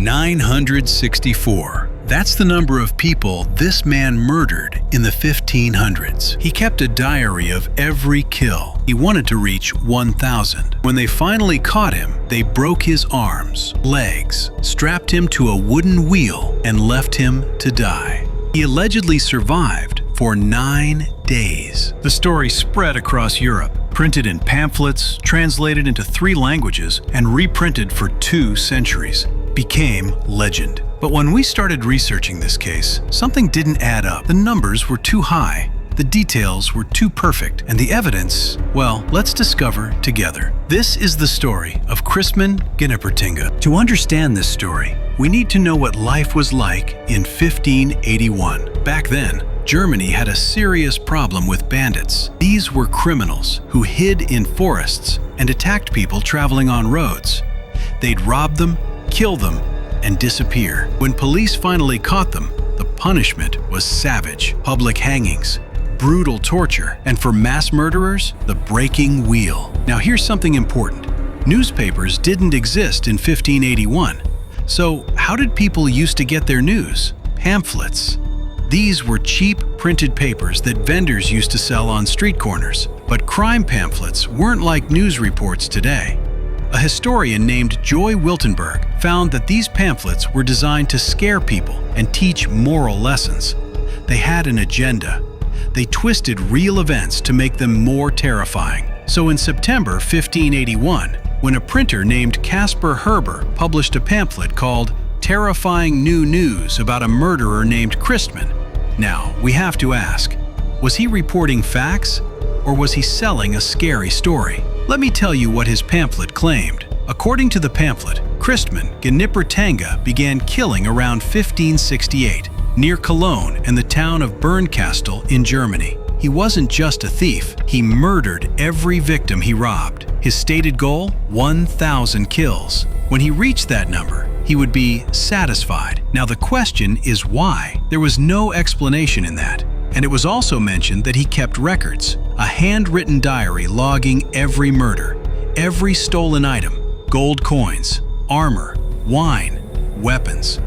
964. That's the number of people this man murdered in the 1500s. He kept a diary of every kill. He wanted to reach 1,000. When they finally caught him, they broke his arms, legs, strapped him to a wooden wheel, and left him to die. He allegedly survived for 9 days. The story spread across Europe, printed in pamphlets, translated into 3 languages, and reprinted for 2 centuries. Became legend. But when we started researching this case, something didn't add up. The numbers were too high, the details were too perfect, and the evidence, well, let's discover together. This is the story of Christman Genipperteinga. To understand this story, we need to know what life was like in 1581. Back then, Germany had a serious problem with bandits. These were criminals who hid in forests and attacked people traveling on roads. They'd rob them, kill them, and disappear. When police finally caught them, the punishment was savage. Public hangings, brutal torture, and for mass murderers, the breaking wheel. Now here's something important. Newspapers didn't exist in 1581. So how did people used to get their news? Pamphlets. These were cheap printed papers that vendors used to sell on street corners. But crime pamphlets weren't like news reports today. A historian named Joy Wiltenberg found that these pamphlets were designed to scare people and teach moral lessons. They had an agenda. They twisted real events to make them more terrifying. So in September 1581, when a printer named Caspar Herber published a pamphlet called Terrifying New News about a murderer named Christman. Now, we have to ask, was he reporting facts or was he selling a scary story? Let me tell you what his pamphlet claimed. According to the pamphlet, Christman Genipperteinga began killing around 1568 near Cologne and the town of Bernkastel in Germany. He wasn't just a thief, he murdered every victim he robbed. His stated goal? 1,000 kills. When he reached that number, he would be satisfied. Now the question is why? There was no explanation in that. And it was also mentioned that he kept records, a handwritten diary logging every murder, every stolen item, gold coins, armor, wine, weapons.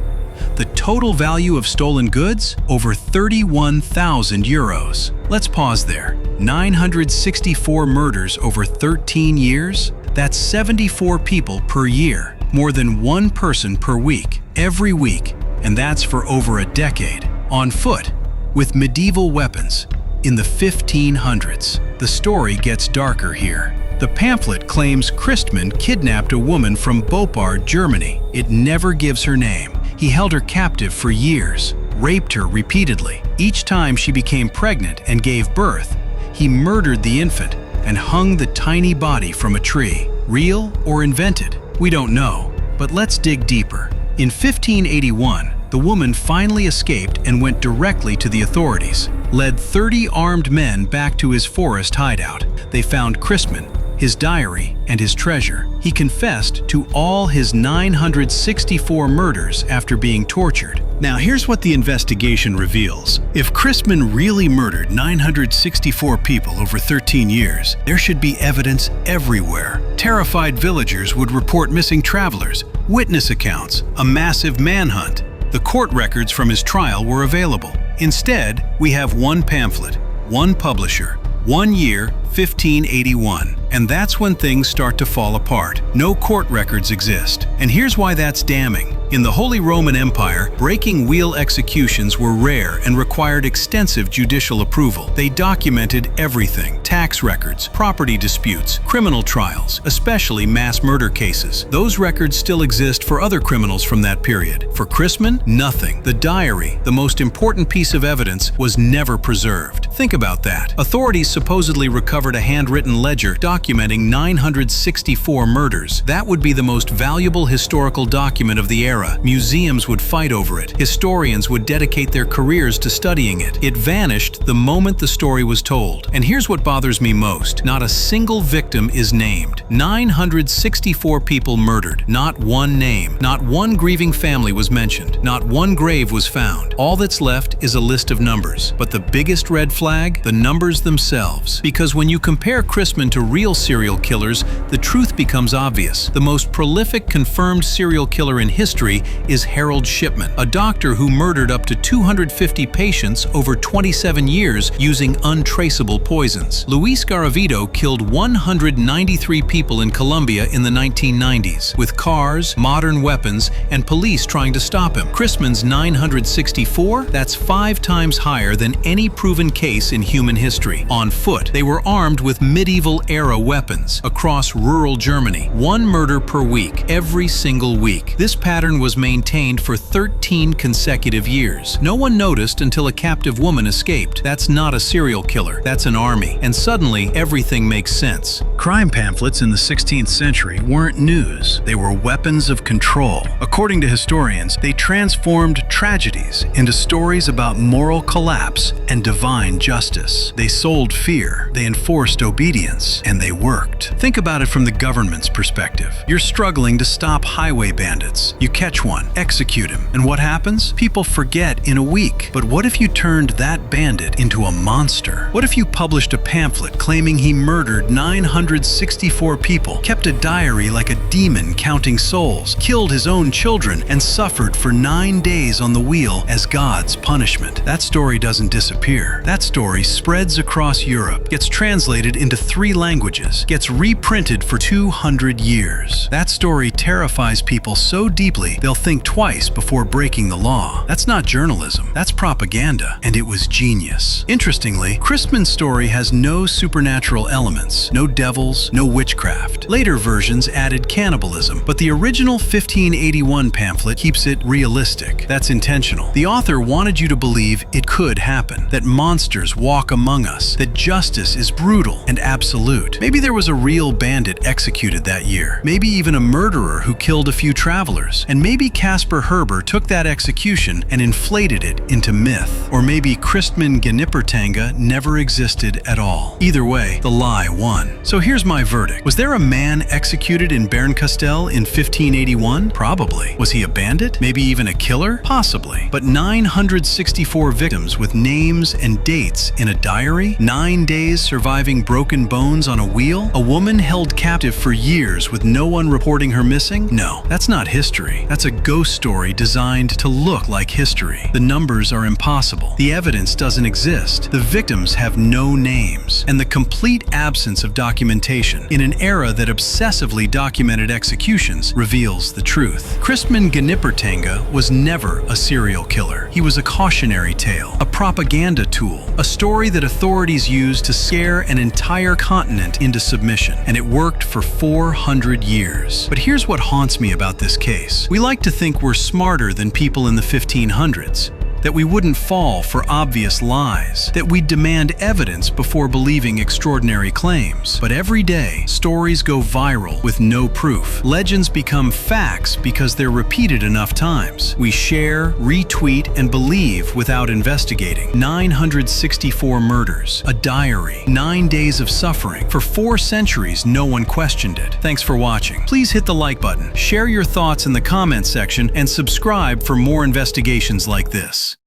The total value of stolen goods? Over 31,000 euros. Let's pause there. 964 murders over 13 years? That's 74 people per year, more than 1 person per week, every week, and that's for over a decade. On foot, with medieval weapons, in the 1500s. The story gets darker here. The pamphlet claims Christman kidnapped a woman from Boppard, Germany. It never gives her name. He held her captive for years, raped her repeatedly. Each time she became pregnant and gave birth, he murdered the infant and hung the tiny body from a tree. Real or invented? We don't know, but let's dig deeper. In 1581, the woman finally escaped and went directly to the authorities, led 30 armed men back to his forest hideout. They found Christman, his diary, and his treasure. He confessed to all his 964 murders after being tortured. Now here's what the investigation reveals. If Christman really murdered 964 people over 13 years, there should be evidence everywhere. Terrified villagers would report missing travelers, witness accounts, a massive manhunt. The court records from his trial were available. Instead, we have one pamphlet, one publisher, 1 year, 1581. And that's when things start to fall apart. No court records exist. And here's why that's damning. In the Holy Roman Empire, breaking wheel executions were rare and required extensive judicial approval. They documented everything: tax records, property disputes, criminal trials, especially mass murder cases. Those records still exist for other criminals from that period. For Christman, nothing. The diary, the most important piece of evidence, was never preserved. Think about that. Authorities supposedly recovered a handwritten ledger documenting 964 murders. That would be the most valuable historical document of the era. Museums would fight over it. Historians would dedicate their careers to studying it. It vanished the moment the story was told. And here's what bothers bothers me most. Not a single victim is named. 964 people murdered. Not one name. Not one grieving family was mentioned. Not one grave was found. All that's left is a list of numbers. But the biggest red flag? The numbers themselves. Because when you compare Christman to real serial killers, the truth becomes obvious. The most prolific confirmed serial killer in history is Harold Shipman, a doctor who murdered up to 250 patients over 27 years using untraceable poisons. Luis Garavito killed 193 people in Colombia in the 1990s, with cars, modern weapons, and police trying to stop him. Christman's 964? That's 5 times higher than any proven case in human history. On foot, they were armed with medieval-era weapons across rural Germany. 1 murder per week, every single week. This pattern was maintained for 13 consecutive years. No one noticed until a captive woman escaped. That's not a serial killer, that's an army. And suddenly, everything makes sense. Crime pamphlets in the 16th century weren't news. They were weapons of control. According to historians, they transformed tragedies into stories about moral collapse and divine justice. They sold fear, they enforced obedience, and they worked. Think about it from the government's perspective. You're struggling to stop highway bandits. You catch one, execute him, and what happens? People forget in a week. But what if you turned that bandit into a monster? What if you published a pamphlet claiming he murdered 964 people, kept a diary like a demon counting souls, killed his own children, and suffered for 9 days on the wheel as God's punishment? That story doesn't disappear. That story spreads across Europe, gets translated into 3 languages, gets reprinted for 200 years. That story terrifies people so deeply they'll think twice before breaking the law. That's not journalism, that's propaganda, and it was genius. Interestingly, Christman's story has no supernatural elements, no devils, no witchcraft. Later versions added cannibalism, but the original 1581 pamphlet keeps it realistic. That's intentional. The author wanted you to believe it could happen, that monsters walk among us, that justice is brutal and absolute. Maybe there was a real bandit executed that year, maybe even a murderer who killed a few travelers, and maybe Caspar Herber took that execution and inflated it into myth. Or maybe Christman Genipperteinga never existed at all. Either way, the lie won. So here's my verdict. Was there a man executed in Bernkastel in 1581? Probably. Was he a bandit? Maybe even a killer? Possibly. But 964 victims with names and dates in a diary? 9 days surviving broken bones on a wheel? A woman held captive for years with no one reporting her missing? No, that's not history. That's a ghost story designed to look like history. The numbers are impossible. The evidence doesn't exist. The victims have no names. And the complete absence of documentation in an era that obsessively documented executions reveals the truth. Christman Genipperteinga was never a serial killer. He was a cautionary tale, a propaganda tool, a story that authorities used to scare an entire continent into submission. And it worked for 400 years. But here's what haunts me about this case. We like to think we're smarter than people in the 1500s. That we wouldn't fall for obvious lies, that we'd demand evidence before believing extraordinary claims. But every day, stories go viral with no proof. Legends become facts because they're repeated enough times. We share, retweet, and believe without investigating. 964 murders, a diary, 9 days of suffering. For 4 centuries, no one questioned it. Thanks for watching. Please hit the like button, share your thoughts in the comments section, and subscribe for more investigations like this.